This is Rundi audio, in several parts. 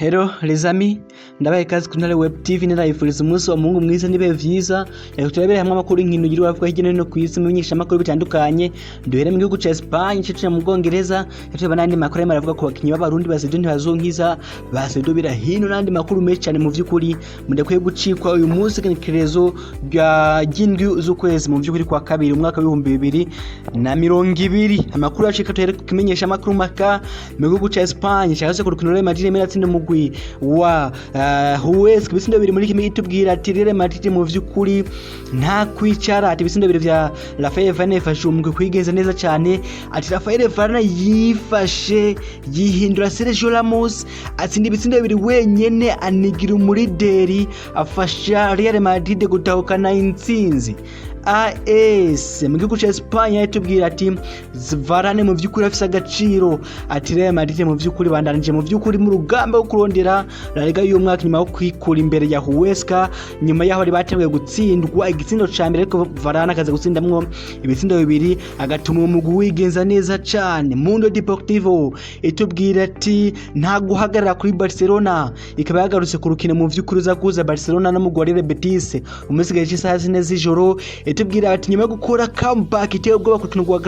Hello les amis, ndabaye kazi kuri Web TV nirayifuriza umunsi wa Mungu mwiza nibe vyiza. Yakuturabere hamwe amakuru inkino yiri wavuga hirya no kwisi mu binyisha amakuru bitandukanye. Duhere mu gihugu ca Espagne cyo mu Bwongereza, yatwe nandi makuru maravuga ko bakinyi b'abarundi basedo ntibazonkiza, basedo birahino nandi makuru menshi cyane mu vyukuri mudakwiye gucikwa uyu munsi kenekerezo bya gindwi z'ukwezi mu vyukuri kwa kabiri umwaka wa 2020. Amakuru yashika tuhere kumenyesha amakuru maka mu gihugu ca Espagne cyangwa ku rukino Real Madrid meratsinda wa Huesca bisindo biri muri kimi itubwira ati Real Madrid mu vyukuri nta kwicara ati bisindo biri vya Rafael Varane yafashe umugwi kwigenza neza cyane ati Rafael Varane yifashe yihindura Sergio Ramos ati ndibisindo biri wenyene anigira umurideri afasha Real Madrid gutahukana intsinzi. AS mu gihugu ca Espagne yatubwira ati Varane mu vyukuri afise agaciro ati Real Madrid mu vyukuri bandanije mu vyukuri mu rugamba rwo kurondera La Liga y'uyu mwaka nyuma yo kwikura imbere ya Huesca nyuma yaho ari batewe gutsindwa igitsindo ca mbere ariko Varane akaza gutsindamwo ibitsindo bibiri agatuma umugwi wigenza neza cyane. Mundo Deportivo itubwira ati nta guhagarara kuri Barcelona ikaba yagarutse ku rukino mu vyukuri za kuza Barcelona no mu Real Betis umusigaye cy'isaha zine z'ijoro. Itubwira ati nyuma yo gukora comeback iteye ubwoba ku rukino rwa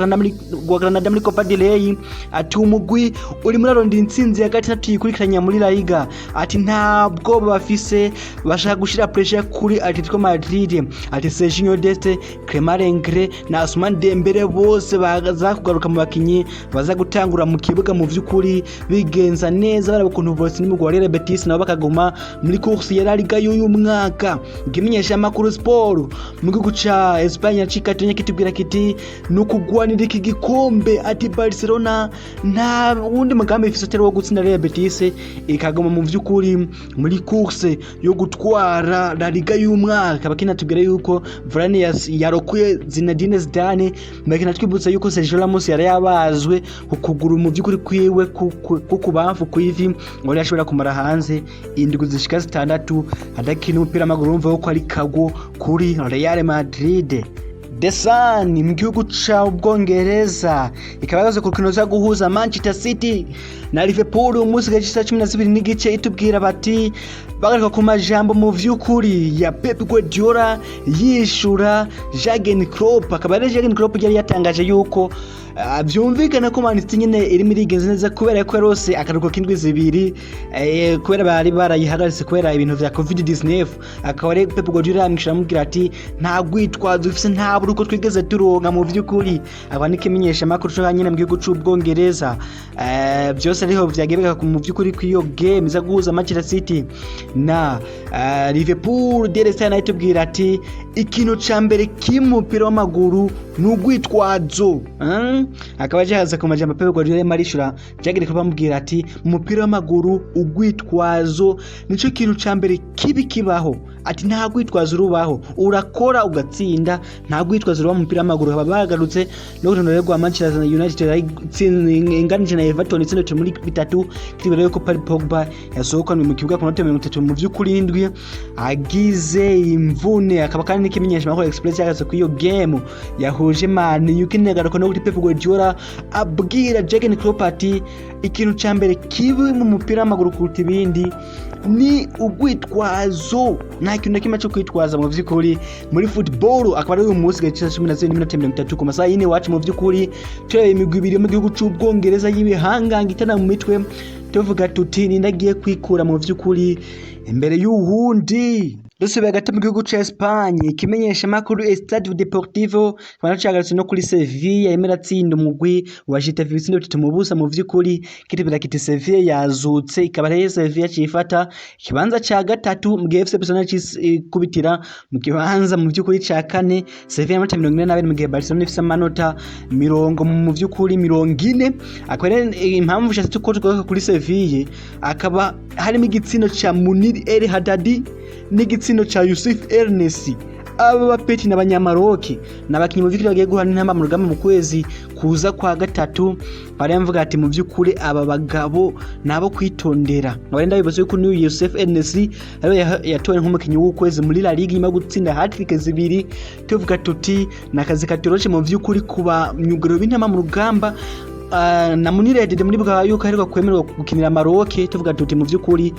Granada muri Copa del Rey ati umugwi uri muri arondi intsinzi ya gatatu yikurikiranya muri La Liga ati nta bwoba bafise bashaka gushira pressure kuri Atletico Madrid ati Sergio Deste, Clément Lenglet na Ousmane Dembélé bose baza kugaruka mu bakinyi baza gutangura mu kibuga mu vyukuri bigenza neza barabukuntu bose ni mu Real Betis nabo bakaguma muri course ya La Liga y'uyu mwaka. Ngimenyesha amakuru sport mu gihugu ca Espagne chikatonye kitubwira kiti nukugwanira iki gikombe ati Barcelona nta wundi mugambi ifise atari wo gutsinda Real Betis ikagoma mu vyukuri muri course yo gutwara La Liga y'umwaka. Bakina tubwira yuko Varane yarokuye Zinedine Zidane, bakina twibutsa yuko Sergio Ramos yari yabazwe kukuguru mu vyukuri kwiwe kukubamfu kwivi ngo yashobora kumara hanze indwi zishika 6 adakina umupira w'amaguru urumva ko ari kago kuri Real Madrid. The Sun mu gihugu ca Ubwongereza ikabagaze ku rukino za guhuza Manchester City na Liverpool umunsi gacisa 12 n'igice itubwira bati bagaruka ku majambo mu vyukuri ya Pep Guardiola yishura Jurgen Klopp. Akaba ari Jurgen Klopp yari yatangaje yuko byumvikana ko Man City nyine iri muri igenze neza kubera ko rose akaruko kindwi zibiri kubera bari barayihagaritse kubera ibintu vya COVID-19. Akaba ari Pep Guardiola yamwishira mubwira ati nta gwitwazo ufise nta buruko twigeze turonka mu vyukuri. Aba nikimenyesha makuru cyo nyine mu gihugu c'Ubwongereza byose ariho vyagebeka mu vyukuri kwiyo game za guhuza Manchester City na Liverpool. Daily Star itubwira ati ikintu ca mbere kimupira w'amaguru n'ugwitwazo. Akaba jahaza ku majambo Pep Guardiola marishura jagire ko bamubwira ati umupira w'amaguru ugwitwazo nico kintu ca mbere kibi kibaho ati nta gwitwazo rubaho urakora ugatsinda nta gwitwazo ruba mu mupira w'amaguru. Bagarutse no rukino rwa Manchester United inganije na Everton itsinda muri 3 kiribere ko Paul Pogba yasohoka mu kibuga ku note 30 mu vy'ukuri indwi agize imvune. Akaba kandi n'ikimenyesha makuru Express yagaze ku iyo game yahuje Man U kinagaruka no kuri Pep Guardiola abwira Jurgen Klopp ati ikintu ca mbere kibi mu mupira w'amaguru kuruta ibindi ni ugwitwazo nta kintu nakimwe cyo kwitwaza mu vy'ukuri muri football. Akaba ari uyu munsi gacisa 17:30 ku masaha yine wacu mu vy'ukuri teye imigwi ibiri mu gihugu c'Ubwongereza y'ibihanganga itana mu mitwe tuvuga tuti nindagiye kwikura mu vy'ukuri imbere y'uwundi. Dusubiye hagati mu gihugu ca Espagne ikimenyesha makuru Estadio Deportivo kwana cyagarutse no kuri Sevilla yemera tsinda umugwi wa Getafe ibitsindo 3 mu busa mu vy'ukuri kitibira kiti Sevilla yazutse ikaba rero Sevilla cifata kibanza ca gatatu mu gihe FC Barcelona kubitira mu kibanza mu vy'ukuri ca kane. Sevilla amanota 42 mu gihe Barcelona ifise amanota 40 mu vy'ukuri 40. Akaba impamvu cyase tuko kuri Sevilla akaba harimo igitsino ca Munir El Haddadi n'igitsino cha Yusuf Ernest. Aba bapeti n'abanyamaroki n'abakinyi mu vy'ukuri bagiye guhana intamba mu rugamba mu kwezi kuza kwa gatatu. Baramvuga ati mu vy'ukuri aba bagabo nabo kwitondera. Abarenda bibazo yuko ni Yusuf Ernest ariwe yatowe nk'umukinyi w'ukwezi muri La Liga nyuma gutsinda hat-trick zibiri. Tuvuga tuti nakazi katoroshe mu vy'ukuri kuba myugero b'intamba mu rugamba na Muniredede muri bwa yuko aheruka kwemerwa gukinira Maroc tuvuga tuti mu vy'ukuri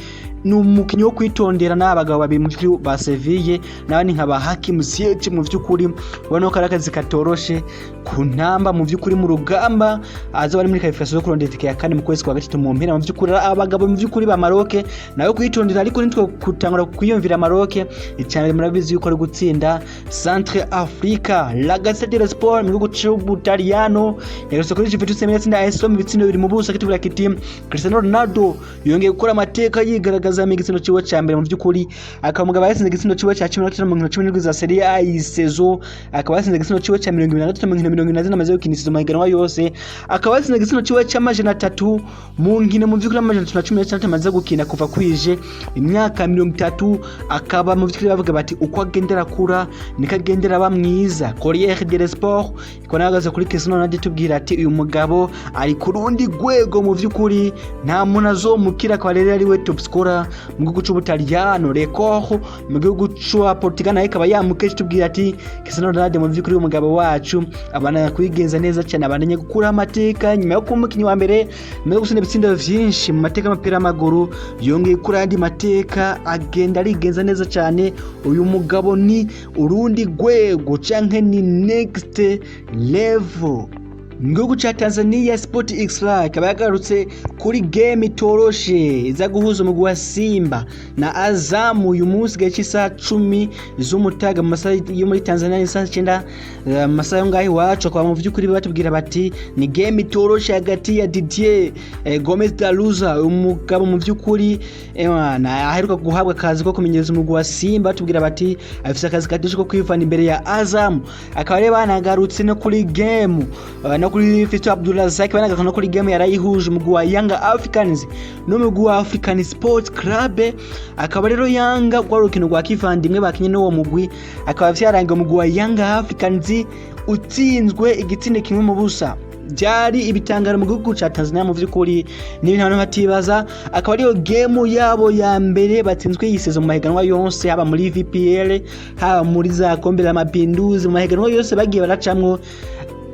ni umukinyi wo kwitondera n'abagabo babiri mu vy'ukuri ba Seville n'abandi nka ba Hakim Ziyech mu vy'ukuri ubona ko arakazi katoroshe ku ntamba mu vy'ukuri mu rugamba aza bari muri qualification yo kurondera itike ya kane mu kwezi kwa gatatu mu mpera mu vy'ukuri abagabo mu vy'ukuri ba Maroc nayo kwitondera ariko nitwe kutangura kwiyumvira Maroc icyane murabizi yuko ari gutsinda Centre Africa. La Gazzetta dello Sport mu gihugu c'Ubutaliyano yagarutse kuri Juventus yatsinda AS Roma ibitsindo biri mu busa kitubura kiti Cristiano Ronaldo yongeye gukora amateka yigaragaza mu gitsino ciwe ca mbere mu vy'ukuri akaba mugabo yatsinze igitsino ciwe ca 15 mu 17 za Serie A isezo akaba yatsinze igitsino ciwe ca 23 mu 24 amaze gukina isezo mahiganwa yose akaba yatsinze igitsino ciwe ca 300 mu nkino mu vy'ukuri 116 amaze gukina kuva kwije imyaka 30 akaba mu vy'ukuri bavuga bati uko agendera kura nikagendera ba mwiza. Corriere dello Sport ikonagaza kuri Cristiano Ronaldo tubwira ati uyu mugabo ari ku rundi rwego mu vy'ukuri nta muntu azomukira kwa rero ari we top scorer mu gihugu c'Ubutaliyano record mu gihugu c'wa Portugal naye kaba yamukeje tubwira ati Cristiano Ronaldo mu vy'ukuri umugabo wacu abana kwigenza neza cyane abananye gukura amateka nyuma yo kumukinyi wa mbere mu gusina ibitsindo vyinshi mu mateka y'umupira w'amaguru yongeye kuri andi mateka agenda arigenza neza cyane uyu mugabo ni urundi rwego canke ni next level. Ngugu cha Tanzania Sport Extra kaba yagarutse kuri game itoroshe iza guhuza umugwi wa Simba na Azam uyu munsi gace saa 10 z'umutaga mu masaha yo muri Tanzania saa 9 masaha yo ngahi wacu kwa mu vy'ukuri batubwira bati ni game itoroshe hagati ya Didier Gomez Daluza umugabo mu vy'ukuri na aheruka guhabwa akazi ko kumenyereza umugwi wa Simba batubwira bati afise akazi kadishe ko kwivana imbere ya Azam akaba rero banagarutse no kuri game no kuri Fisto Abdulrazak banagaruka no kuri game yarayihuje umugwi wa Young Africans n'umugwi wa African Sports Club akaba rero Yanga rwarukino rwa kivandimwe bakinye n'uwo mugwi akaba vyarangiye umugwi wa Young Africans utsinzwe igitsinde kimwe mu busa byari ibitangaro mu gihugu ca Tanzania mu vy'ukuri n'ibintu abantu batibaza akaba ariyo game yabo ya mbere batsinzwe yisezo mu mahiganwa yose haba muri VPL haba muri za kombe la mapinduzi mu mahiganwa yose bagiye baracamwo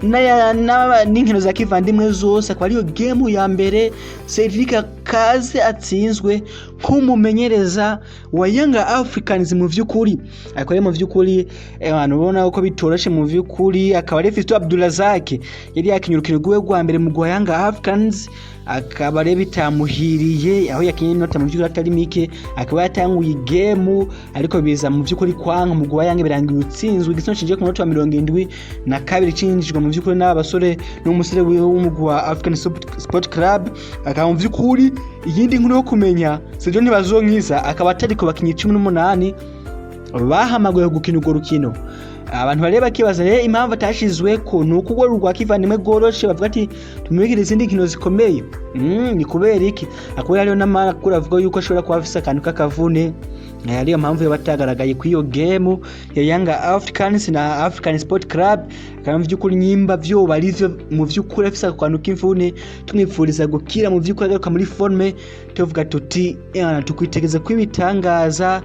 n'inkino za kivandimwe zose akaba ariyo game ya mbere Cedric Kaze atsinzwe nk'umumenyereza wa Young Africans mu vy'ukuri akaba ari mu vy'ukuri abantu ubona uko bitoroshe mu vy'ukuri akaba ari Fisto Abdulrazak yari yakinye urukino rwe rwa mbere mu Young Africans akaba ari bitamuhiriye aho yakinye inota mu vy'ukuri atari mike akaba yatanguye game ariko biza mu vy'ukuri kwanka mu Young birangiye utsinzwe igitsina cinje ku munota wa 72 cinjijwe mu vy'ukuri n'abasore n'umusore w'umugwi wa African Sport Club akaba mu vy'ukuri iyindi nkuru yo kumenya Sejo ntibazonkiza akaba atari ko bakinyi 18 bahamaguye gukina urwo rukino abantu bareba kibaza impamvu atashizwe ko nuko urwo rwa kivandimwe goroshe bavuga ati tumwigire izindi nkino zikomeye ni kubera iki akora rero n'amakuru avuga yuko ashobora kuba afise akantu k'akavune ariyo mpamvu yabatagaragaye ku iyo game ya Young Africans na African Sport Club kandi vy'ukuri nyimba vyo barivyo mu vy'ukuri afise akantu k'imvune tumwifuriza gukira mu vy'ukuri agaruka muri forme tuvuga tuti tukwitegeza kwibitangaza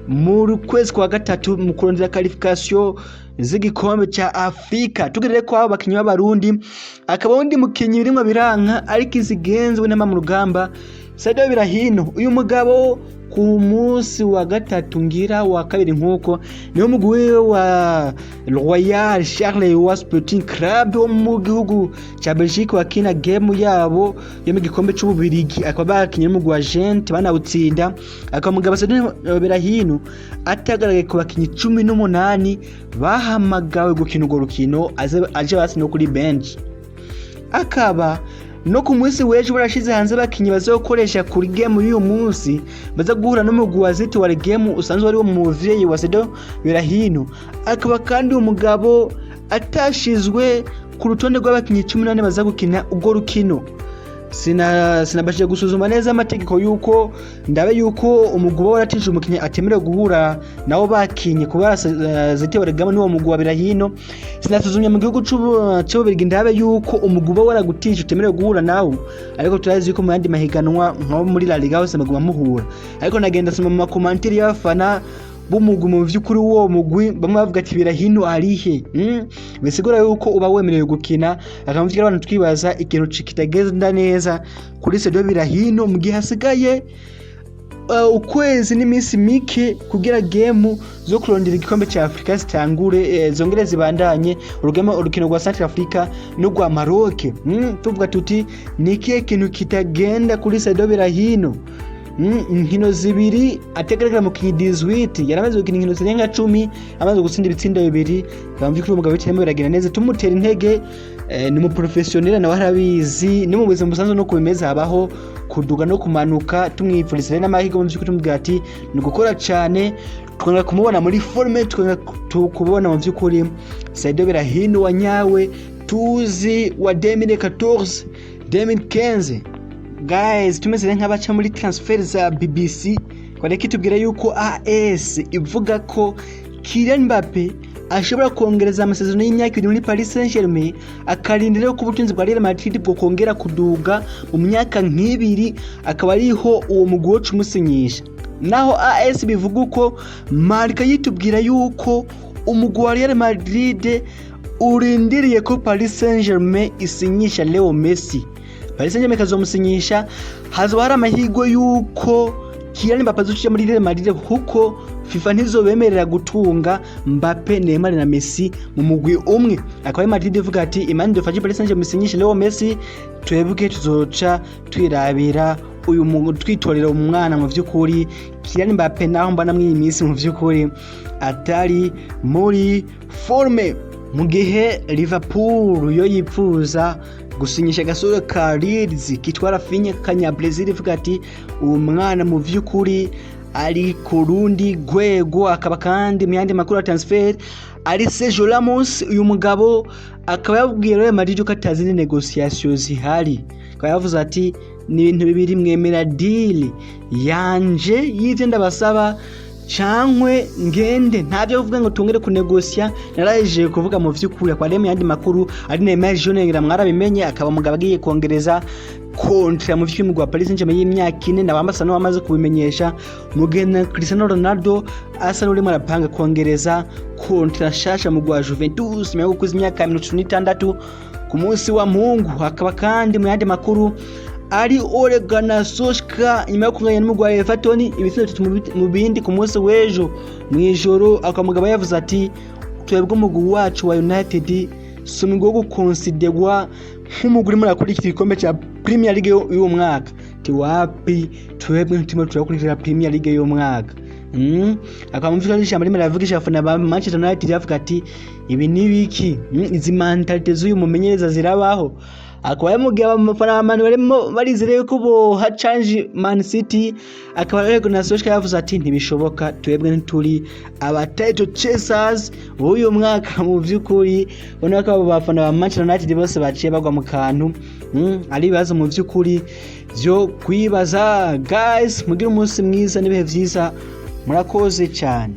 mu kwezi kwa gatatu mu kurondera qualification z'igikombe ca Afrika tugerere ko abo bakinyi b'abarundi akaba undi mukinyi birimwe biranka ariko izigenzwe n'ama mu rugamba Sadio Birahino uyu mugabo ku munsi wa gatatu ngira wa kabiri nkuko niyo mugwi wa Royal Charles wa Sporting Club wo mu gihugu ca Belgique wakina game yabo yo mu gikombe c'ububirigi akaba bakinye mu gwa Gent banawutsinda akaba mugabo Sadio Birahino atagaragaye ku bakinyi 18 bahamagawe gukina urwo rukino aje basi no kuri bench akaba no ku munsi weje barashize hanze bakinyi bazokoresha kuri game y'uyu munsi baza guhura n'umugwi wa Ziti wa game usanzwe ari wo muvyeyi wa Sadio Birahino akaba kandi umugabo atashizwe ku rutonde rw'abakinyi 18 baza gukina urwo rukino sinabashije gusuzuma neza amategeko yuko ndabe yuko umugwi waratije umukinyi atemerewe guhura nawo bakinye kuba Ziti wa game n'uwo mugwi wa Birahino sinasuzumye mu gihugu c'ububirigi ndabe yuko umugwi waragutije utemerewe guhura nawo ariko turazi yuko mu yandi mahiganwa nko muri La Liga hose maguma muhura ariko nagenda soma mu commentaire y'abafana b'umugwi mu vy'ukuri uwo mugwi bamwe bavuga ati Berahino arihe bisigura yuko uba wemerewe gukina akamuvira abantu twibaza ikintu kitagenda neza kuri Sergio Berahino mu gihe hasigaye ukwezi n'iminsi mike kugira game zo kurondera igikombe cya Afrika zitangure zongere zibandanye urukino rwa Central Africa no rwa Maroc tuvuga tuti nikiye kintu kitagenda kuri Sergio Berahino inkino zibiri ategereje mu K18 yaramaze gukina inkino zirenga 10 amaze gutsinda ibitsindo bibiri bamvye ko umugabo cyane biragenda neza tumutera intege ni mu professionnel na warabizi ni mu buzima busanzwe no kubimeza habaho kuduga no kumanuka tumwifuriza n'amahigo mu by'ukuri tumubwira ati ni gukora cyane twanga kumubona muri forme twanga kubona mu by'ukuri Sergio Berahino wanyawe tuzi wa 2014 2015 guys tumeze nk'abaca muri transfer za BBC kwareka tubwira yuko AS ivuga ko Kylian Mbappe ashobora kongereza amasezerano y'imyaka 2 muri Paris Saint-Germain akarindira ko ubutunzi bwa Real Madrid bwo kongera kuduga mu myaka nk'ibiri akaba ariho uwo mugwi wo cumusinyisha naho AS bivuga uko Marca yitubwira yuko umugwi wa Real Madrid urindiriye ko Paris Saint-Germain isinyisha Leo Messi. Paris Saint-Germain kazomusinyisha hazo hari amahirwe yuko Kylian Mbappe azuciye muri Real Madrid kuko FIFA ntizobemerera gutunga Mbappe, Neymar na Messi mu mugwi umwe. Akaba Madrid ivuga ati imani dufashe Paris Saint-Germain musinyishe Leo Messi twebwe tuzoca twirabira uyu muntu twitorera umwana mu vy'ukuri. Kylian Mbappe naho mbana muri iyi minsi mu vy'ukuri atari muri forme mu gihe Liverpool yo yipfuza gusinyisha gasore ka Leeds kitwara Rafinha kanya Brazil ivuga ati uwo mwana mu vy'ukuri ari ku rundi rwego. Akaba kandi mu yandi makuru ya transfer ari Sergio Ramos uyu mugabo akaba yabwiye Real Madrid ko atazi ni negotiations zihari akaba yavuze ati ni ibintu bibiri mwemera deal yanje yivye ndabasaba chankwe ngende ntavyo uvuga ngo tungere kunegosia naraje kuvuga mu vy'ukuri kwa Remy yandi makuru ari Neymar Junior mwarabimenye akaba mugabo agiye kongereza kontra mu vy'umugwi wa Paris Saint-Germain y'imyaka 4 nabambasa no bamaze kubimenyesha mugena Cristiano Ronaldo asa n'uri marapanga kongereza kontra shasha mu gwa Juventus mu kuzi imyaka 16 ku munsi wa Mungu. Akaba kandi mu yandi makuru ari Ole Gunnar Solskjaer nyuma yo kunganya n'umugwi wa Everton ibitsina mu bindi ku munsi w'ejo mwijoro akamugaba yavuze ati twebwe umugwi wacu wa United sumigo gukonsiderwa nk'umugwi muri akurikira igikombe cya Premier League y'uwo mwaka ti wapi twebwe ntimo turakurikira Premier League y'uwo mwaka akamuvika n'ijambo rimwe ravugisha afana ba Manchester United yavuga ati ibi nibiki izi mentalite z'uyu mumenyereza zirabaho. Akaba yamugiye abafana barimo barizere ko bo ha change Man City akaba rego na Solskjaer yavuze ati ntibishoboka twebwe nturi aba title chasers uyu mwaka mu vy'ukuri bona ko abafana ba Manchester United bose baciye bagwa mu kantu ari bibazo mu vy'ukuri byo kwibaza. Guys mugire umunsi mwiza nibihe vyiza murakoze cyane.